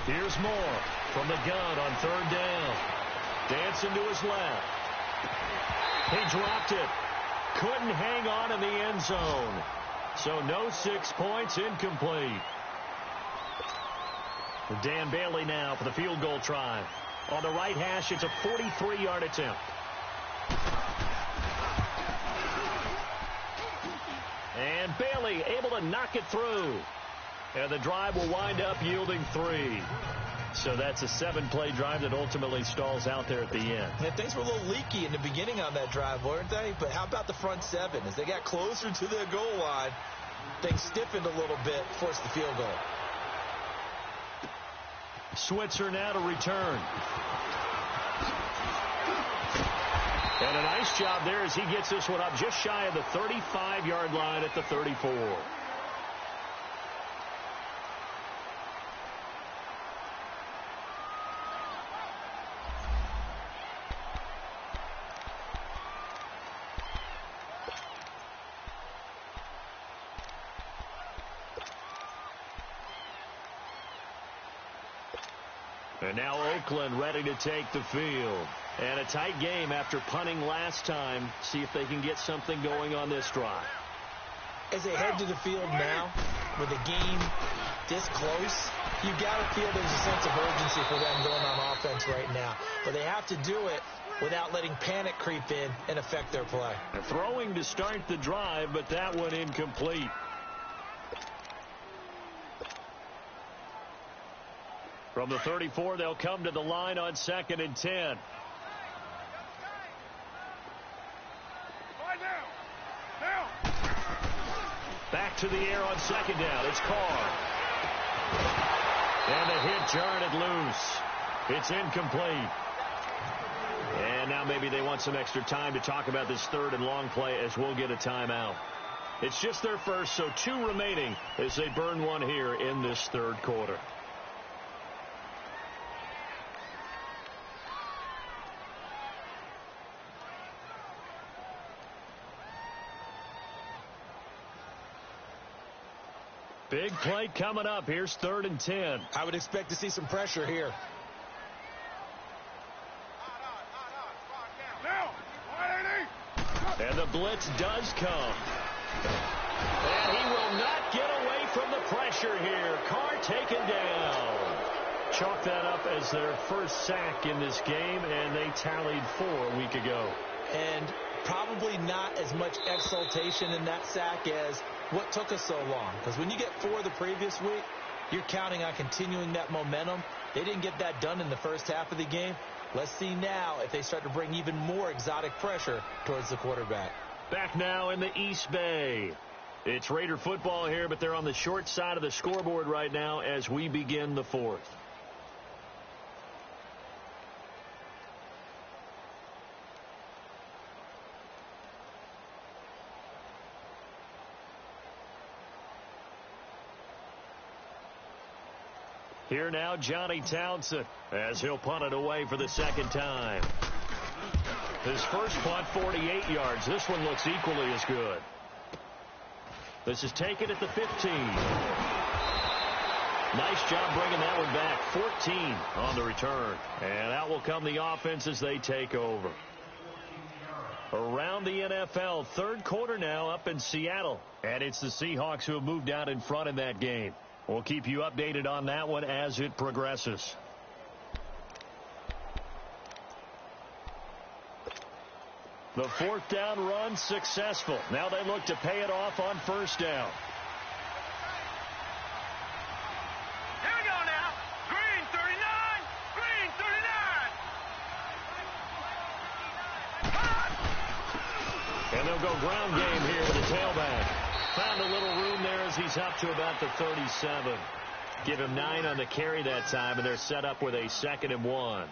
A: Here's Moore from the gun on third down. Dancing to his left. He dropped it. Couldn't hang on in the end zone. So no 6 points, incomplete. Dan Bailey now for the field goal try. On the right hash, it's a 43-yard attempt. And Bailey able to knock it through. And the drive will wind up yielding 3. So that's a 7-play drive that ultimately stalls out there at the end.
B: Yeah, things were a little leaky in the beginning on that drive, weren't they? But how about the front 7? As they got closer to the goal line, things stiffened a little bit, forced the field goal.
A: Switzer now to return. And a nice job there as he gets this one up just shy of the 35-yard line at the 34. And now Oakland ready to take the field. And a tight game after punting last time. See if they can get something going on this drive.
B: As they head to the field now, with the game this close, you got to feel there's a sense of urgency for them going on offense right now. But they have to do it without letting panic creep in and affect their play.
A: They're throwing to start the drive, but that one incomplete. From the 34, they'll come to the line on 2nd and 10. Back to the air on 2nd down. It's Carr. And the hit jarred it loose. It's incomplete. And now maybe they want some extra time to talk about this 3rd and long play as we'll get a timeout. It's just their first, so 2 remaining as they burn one here in this 3rd quarter. Big play coming up. Here's 3rd and 10.
B: I would expect to see some pressure here.
A: And the blitz does come. And he will not get away from the pressure here. Carr taken down. Chalk that up as their first sack in this game, and they tallied 4 a week ago.
B: And probably not as much exultation in that sack as what took us so long. Because when you get 4 the previous week, you're counting on continuing that momentum. They didn't get that done in the first half of the game. Let's see now if they start to bring even more exotic pressure towards the quarterback.
A: Back now in the East Bay. It's Raider football here, but they're on the short side of the scoreboard right now as we begin the 4th. Here now, Johnny Townsend, as he'll punt it away for the 2nd time. His first punt, 48 yards. This one looks equally as good. This is taken at the 15. Nice job bringing that one back. 14 on the return. And out will come the offense as they take over. Around the NFL, third quarter now up in Seattle. And it's the Seahawks who have moved out in front in that game. We'll keep you updated on that one as it progresses. The fourth down run successful. Now they look to pay it off on first down.
C: Here we go now. Green 39. Green 39.
A: And they'll go ground game here to the tailback. Found a little room there as he's up to about the 37. Give him 9 on the carry that time, and they're set up with a 2nd and 1.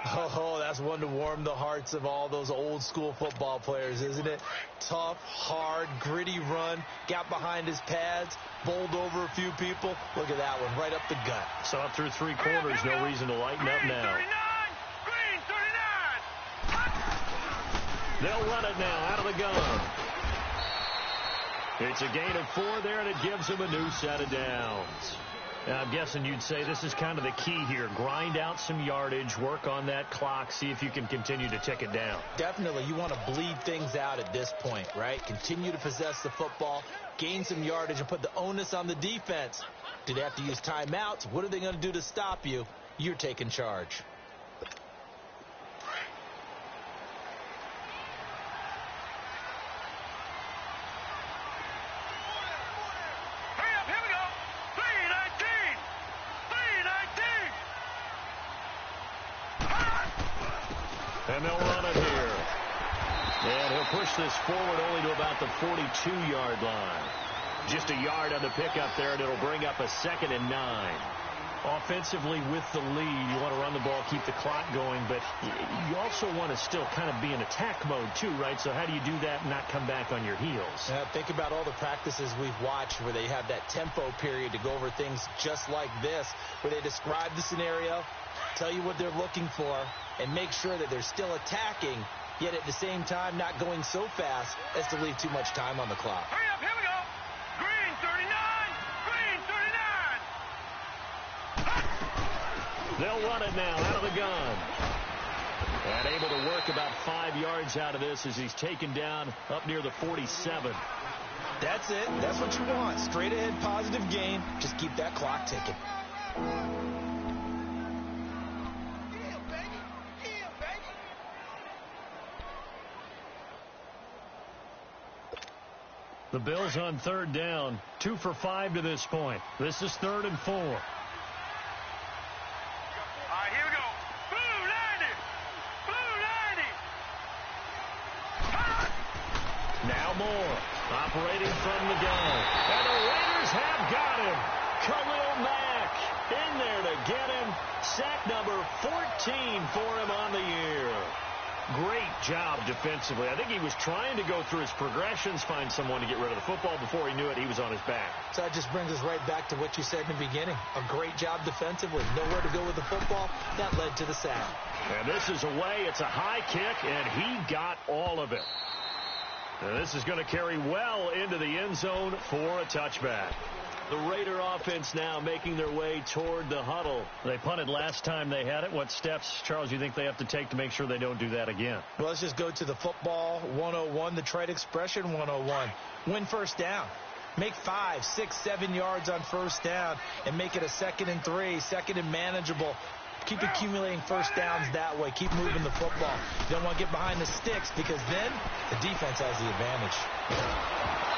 B: Oh, that's one to warm the hearts of all those old school football players, isn't it? Tough, hard, gritty run. Got behind his pads, bowled over a few people. Look at that one, right up the gut.
A: So up through 3 quarters, no reason to lighten up now.
C: Green 39.
A: They'll run it now out of the gun. It's a gain of 4 there, and it gives them a new set of downs. Now, I'm guessing you'd say this is kind of the key here. Grind out some yardage, work on that clock, see if you can continue to tick it down.
B: Definitely, you want to bleed things out at this point, right? Continue to possess the football, gain some yardage, and put the onus on the defense. Do they have to use timeouts? What are they going to do to stop you? You're taking charge.
A: And they'll run it here. And he'll push this forward only to about the 42-yard line. Just a yard on the pickup there, and it'll bring up a 2nd and 9. Offensively with the lead, you want to run the ball, keep the clock going, but you also want to still kind of be in attack mode too, right? So how do you do that and not come back on your heels?
B: Think about all the practices we've watched where they have that tempo period to go over things just like this, where they describe the scenario, tell you what they're looking for, and make sure that they're still attacking, yet at the same time not going so fast as to leave too much time on the clock.
C: Hurry up, here we go. Green 39. Green 39.
A: They'll run it now out of the gun. And able to work about 5 yards out of this as he's taken down up near the 47.
B: That's it. That's what you want. Straight ahead positive gain. Just keep that clock ticking.
A: The Bills on third down, 2 for 5 to this point. This is 3rd and 4.
C: All right, here we go. Blue 90. Blue 90.
A: Now Moore, operating from the gun. And the Raiders have got him. Khalil Mack in there to get him. Sack number 14 for him on the year. Great job defensively. I think he was trying to go through his progressions, find someone to get rid of the football. Before he knew it, he was on his back.
B: So that just brings us right back to what you said in the beginning. A great job defensively. Nowhere to go with the football. That led to the sack.
A: And this is away. It's a high kick, and he got all of it. And this is going to carry well into the end zone for a touchback. The Raider offense now making their way toward the huddle. They punted last time they had it. What steps, Charles, you think they have to take to make sure they don't do that again?
B: Well, let's just go to the football 101, the trite expression 101. Win first down. Make 5, 6, 7 yards on first down and make it a 2nd and 3, 2nd and manageable. Keep accumulating first downs that way. Keep moving the football. You don't want to get behind the sticks because then the defense has the advantage.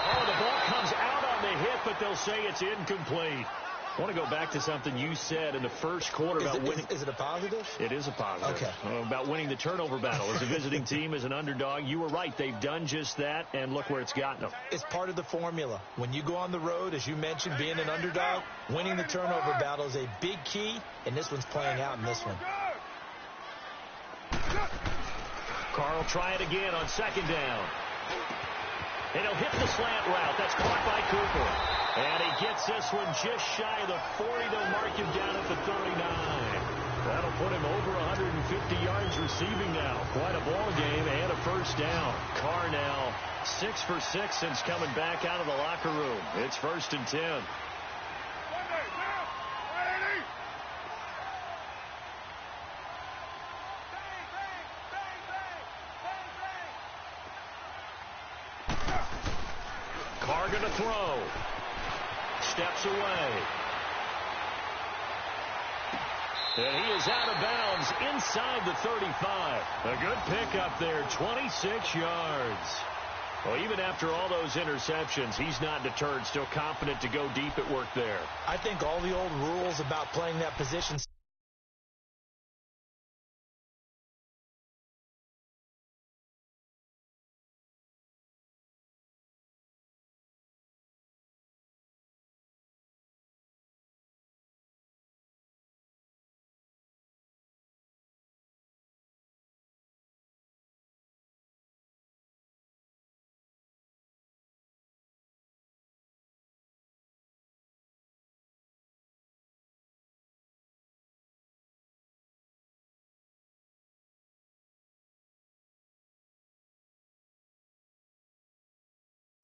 A: Oh, the ball comes out on the hit, but they'll say it's incomplete. I want to go back to something you said in the first quarter about winning.
B: Is it a positive?
A: It is a positive.
B: Okay.
A: About winning the turnover battle. As a visiting team, as an underdog, you were right. They've done just that, and look where it's gotten them.
B: It's part of the formula. When you go on the road, as you mentioned, being an underdog, winning the turnover battle is a big key, and this one's playing out in this one.
A: Carl try it again on 2nd down. And he'll hit the slant route. That's caught by Cooper. And he gets this one just shy of the 40. They'll mark him down at the 39. That'll put him over 150 yards receiving now. Quite a ball game and a first down. Carr now 6 for 6 since coming back out of the locker room. It's 1st and 10. going to throw. Steps away. And he is out of bounds inside the 35. A good pickup there, 26 yards. Well, even after all those interceptions, he's not deterred, still confident to go deep at work there.
B: I think all the old rules about playing that position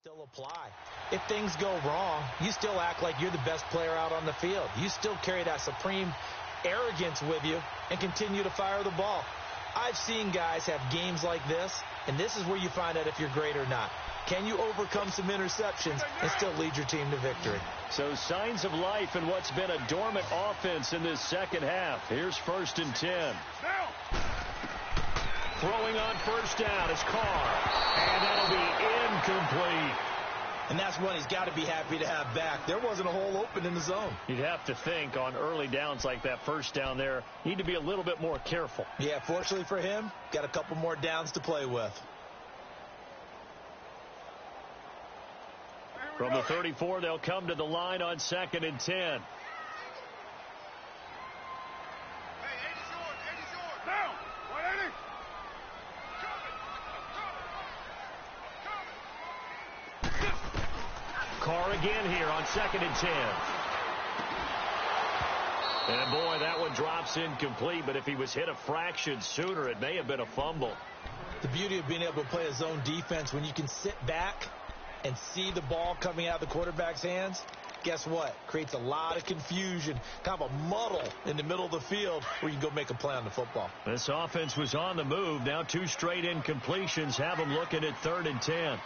B: still apply. If things go wrong, you still act like you're the best player out on the field. You still carry that supreme arrogance with you and continue to fire the ball. I've seen guys have games like this, and this is where you find out if you're great or not. Can you overcome some interceptions and still lead your team to victory?
A: So signs of life in what's been a dormant offense in this second half. Here's 1st and 10. Throwing on first down is Carr. And that'll be incomplete.
B: And that's one he's got to be happy to have back. There wasn't a hole open in the zone.
A: You'd have to think on early downs like that first down there, need to be a little bit more careful.
B: Yeah, fortunately for him, got a couple more downs to play with.
A: From the 34, they'll come to the line on 2nd and 10. Carr again here on 2nd and 10. And boy, that one drops incomplete, but if he was hit a fraction sooner, it may have been a fumble.
B: The beauty of being able to play a zone defense when you can sit back and see the ball coming out of the quarterback's hands, guess what? Creates a lot of confusion, kind of a muddle in the middle of the field where you can go make a play on the football.
A: This offense was on the move. Now 2 straight incompletions have them looking at 3rd and 10.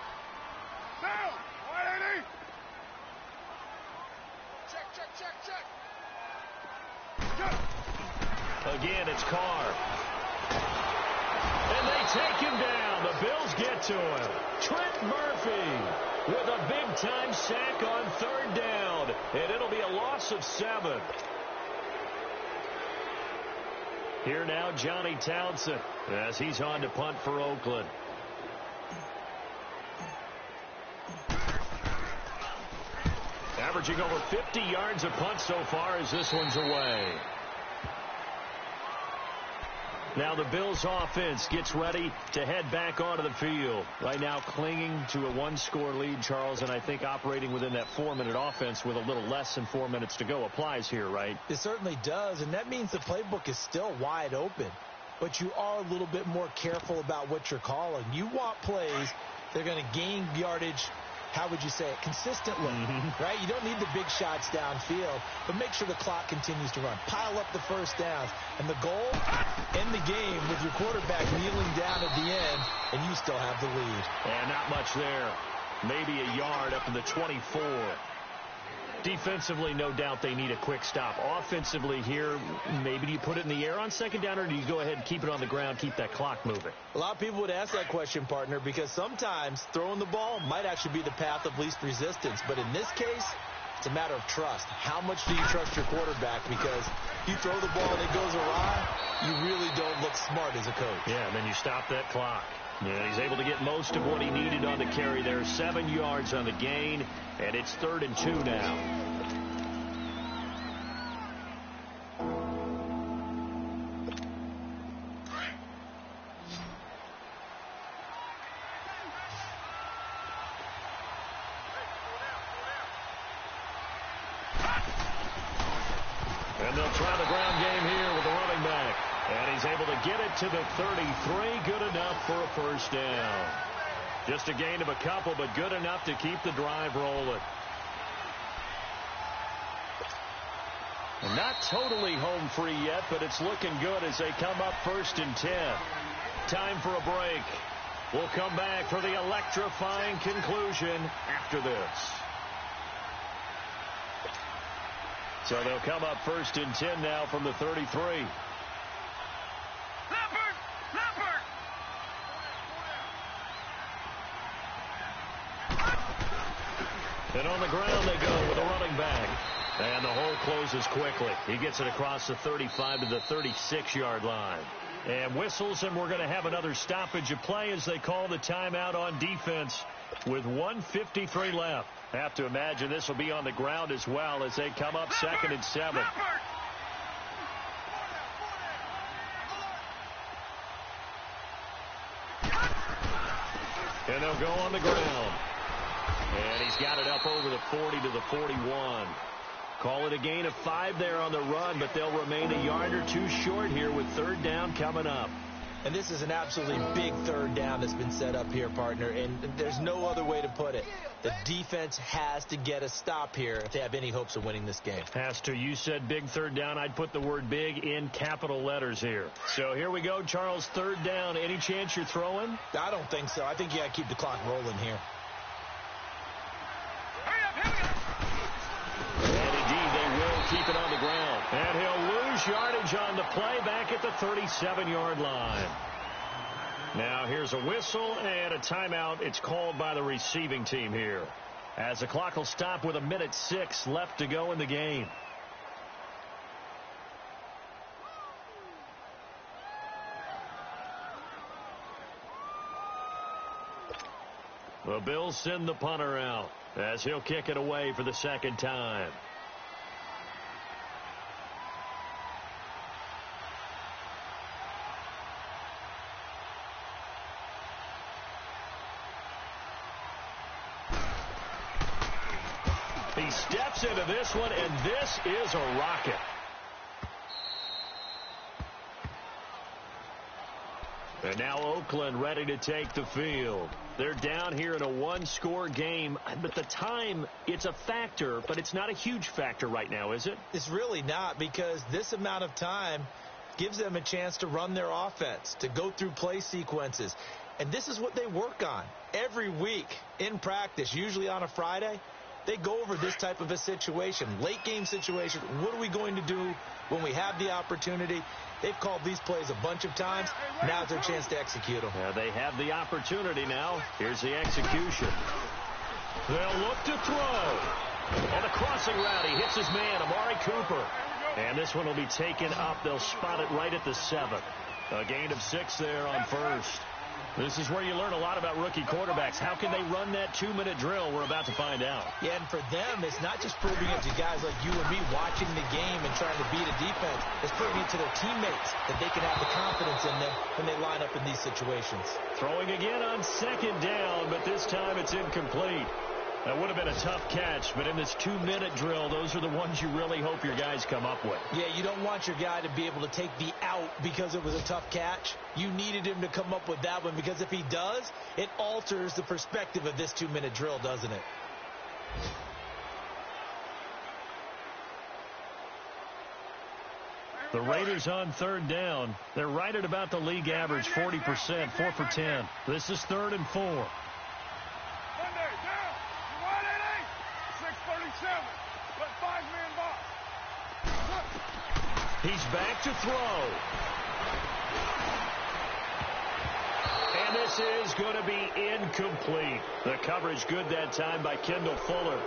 A: Again, it's Carr. And they take him down. The Bills get to him. Trent Murphy with a big-time sack on 3rd down. And it'll be a loss of 7. Here now, Johnny Townsend, as he's on to punt for Oakland. Averaging over 50 yards a punt so far as this one's away. Now the Bills offense gets ready to head back onto the field. Right now clinging to a 1-score lead, Charles, and I think operating within that 4-minute offense with a little less than 4 minutes to go applies here, right?
B: It certainly does, and that means the playbook is still wide open. But you are a little bit more careful about what you're calling. You want plays that are going to gain yardage, how would you say it, consistently, right? You don't need the big shots downfield, but make sure the clock continues to run. Pile up the first downs. And the goal, end the game with your quarterback kneeling down at the end, and you still have the lead.
A: And not much there. Maybe a yard up in the 24. Defensively, no doubt they need a quick stop. Offensively here, maybe do you put it in the air on 2nd down, or do you go ahead and keep it on the ground, keep that clock moving?
B: A lot of people would ask that question, partner, because sometimes throwing the ball might actually be the path of least resistance. But in this case, it's a matter of trust. How much do you trust your quarterback? Because you throw the ball and it goes awry, you really don't look smart as a coach.
A: Yeah, and then you stop that clock. Yeah, he's able to get most of what he needed on the carry there. 7 yards on the gain, and it's 3rd and 2 now. And they'll try the ground game here with the running back. And he's able to get it to the 33. Good enough for a first down. Just a gain of a couple, but good enough to keep the drive rolling. And not totally home free yet, but it's looking good as they come up 1st and 10. Time for a break. We'll come back for the electrifying conclusion after this. So they'll come up 1st and 10 now from the 33. And on the ground they go with a running back. And the hole closes quickly. He gets it across the 35 to the 36-yard line. And whistles, and we're going to have another stoppage of play as they call the timeout on defense with 1:53 left. Have to imagine this will be on the ground as well as they come up 2nd and 7. And they'll go on the ground. And he's got it up over the 40 to the 41. Call it a gain of 5 there on the run, but they'll remain a yard or two short here with 3rd down coming up.
B: And this is an absolutely big 3rd down that's been set up here, partner, and there's no other way to put it. The defense has to get a stop here if they have any hopes of winning this game.
A: Has to. You said big 3rd down. I'd put the word big in capital letters here. So here we go, Charles, 3rd down. Any chance you're throwing?
B: I don't think so. I think you got to keep the clock rolling here.
A: Keep it on the ground. And he'll lose yardage on the play back at the 37-yard line. Now here's a whistle and a timeout. It's called by the receiving team here, as the clock will stop with 1:06 left to go in the game. The Bills send the punter out as he'll kick it away for the 2nd time. He steps into this one, and this is a rocket. And now Oakland ready to take the field. They're down here in a 1-score game, but the time, it's a factor, but it's not a huge factor right now, is it?
B: It's really not, because this amount of time gives them a chance to run their offense, to go through play sequences. And this is what they work on every week in practice, usually on a Friday. They go over this type of a situation, late game situation. What are we going to do when we have the opportunity? They've called these plays a bunch of times. Now's their chance to execute them.
A: Yeah, they have the opportunity now. Here's the execution. They'll look to throw. On the crossing route, he hits his man, Amari Cooper. And this one will be taken up. They'll spot it right at the 7. A gain of 6 there on 1st. This is where you learn a lot about rookie quarterbacks. How can they run that 2-minute drill? We're about to find out.
B: Yeah, and for them, it's not just proving it to guys like you and me watching the game and trying to beat a defense. It's proving it to their teammates that they can have the confidence in them when they line up in these situations.
A: Throwing again on 2nd down, but this time it's incomplete. That would have been a tough catch, but in this 2-minute drill, those are the ones you really hope your guys come up with.
B: Yeah, you don't want your guy to be able to take the out because it was a tough catch. You needed him to come up with that one, because if he does, it alters the perspective of this 2-minute drill, doesn't it?
A: The Raiders on 3rd down. They're right at about the league average, 40%, 4 for 10. This is 3rd and 4. He's back to throw. And this is going to be incomplete. The coverage good that time by Kendall Fuller.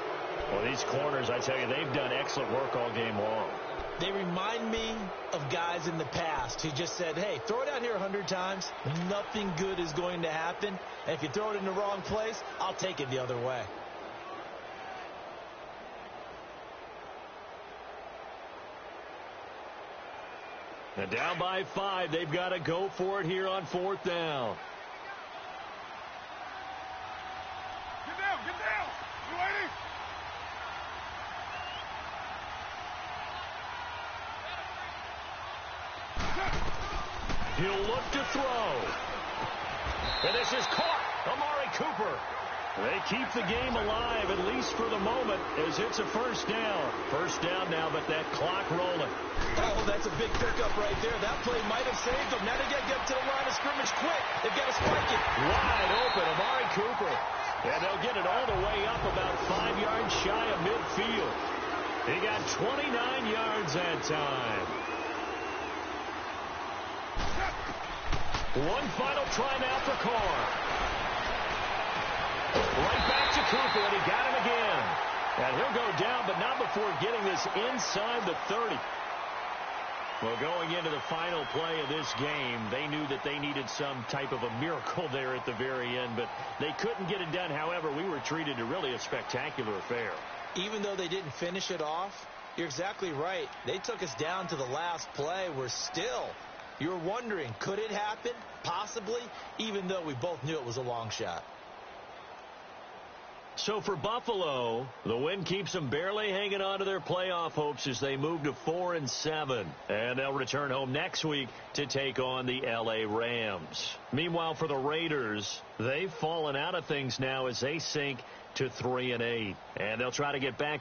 A: Well, these corners, I tell you, they've done excellent work all game long.
B: They remind me of guys in the past who just said, hey, throw it out here 100 times. Nothing good is going to happen. And if you throw it in the wrong place, I'll take it the other way.
A: Now down by 5. They've got to go for it here on 4th down.
C: Get down, get down. You lady.
A: He'll look to throw. And this is caught. Amari Cooper. They keep the game alive, at least for the moment, as it's a first down. First down now, but that clock rolling.
B: Oh, that's a big pickup right there. That play might have saved them. Now they got to get to the line of scrimmage quick. They've got to spike it.
A: Wide open, Amari Cooper. And they'll get it all the way up about 5 yards shy of midfield. He got 29 yards that time. One final try now for Carr. Right back to Cooper, and he got him again. And he'll go down, but not before getting this inside the 30. Well, going into the final play of this game, they knew that they needed some type of a miracle there at the very end, but they couldn't get it done. However, we were treated to really a spectacular affair.
B: Even though they didn't finish it off, you're exactly right. They took us down to the last play. You're wondering, could it happen? Possibly, even though we both knew it was a long shot.
A: So for Buffalo, the win keeps them barely hanging on to their playoff hopes as they move to 4-7. And they'll return home next week to take on the L.A. Rams. Meanwhile, for the Raiders, they've fallen out of things now as they sink to 3-8. And they'll try to get back